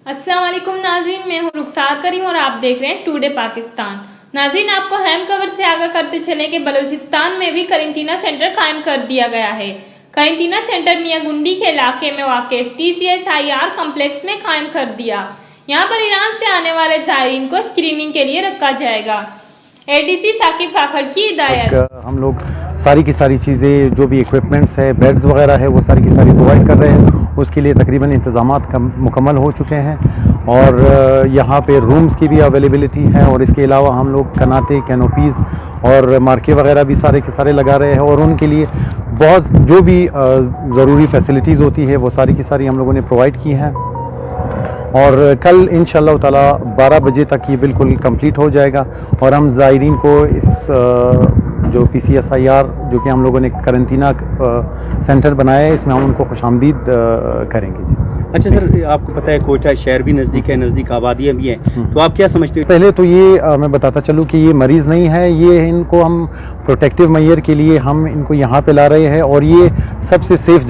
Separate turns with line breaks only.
अस्सलाम वालेकुम नाज़रीन, मैं हूँ रुखसार करीम और आप देख रहे हैं टुडे पाकिस्तान। नाज़रीन, आपको अहम खबर से आगाह करते चले कि बलूचिस्तान में भी करेंटीना सेंटर कायम कर दिया गया है। करेंटीना सेंटर मियागुंडी के इलाके में वाक़ TCSIR कम्प्लेक्स में कायम कर दिया। यहाँ पर ईरान से आने वाले ज़ायरीन को स्क्रीनिंग के लिए रखा जाएगा। ADC साकिब काखड़ की हिदायत।
हम लोग सारी की सारी चीज़ें जो भी इक्विपमेंट्स है, बेड्स वगैरह है, वो सारी की सारी प्रोवाइड कर रहे हैं। उसके लिए तकरीबन इंतज़ामात मुकम्मल हो चुके हैं और यहाँ पे रूम्स की भी अवेलेबिलिटी है। और इसके अलावा हम लोग कनाते, कैनोपीज़ और मार्के वगैरह भी सारे के सारे लगा रहे हैं और उनके लिए बहुत जो भी ज़रूरी फैसिलिटीज़ होती है वो सारी की सारी हम लोगों ने प्रोवाइड की हैं। और कल इंशाअल्लाह ताला 12 बजे तक ये बिल्कुल कंप्लीट हो जाएगा और हम ज़ायरीन को इस जो PCSIR जो कि हम लोगों ने करेंटीना सेंटर बनाया है, इसमें हम उनको खुशामदीद करेंगे।
अच्छा सर, आपको पता है कोटा शहर भी नज़दीक है, नज़दीक आबादियाँ भी हैं, तो आप क्या समझते हो?
पहले तो ये मैं बताता चलूँ कि ये मरीज़ नहीं है, ये इनको हम प्रोटेक्टिव मेजर के लिए हम इनको यहाँ पे ला रहे हैं और ये सबसे सेफ जगह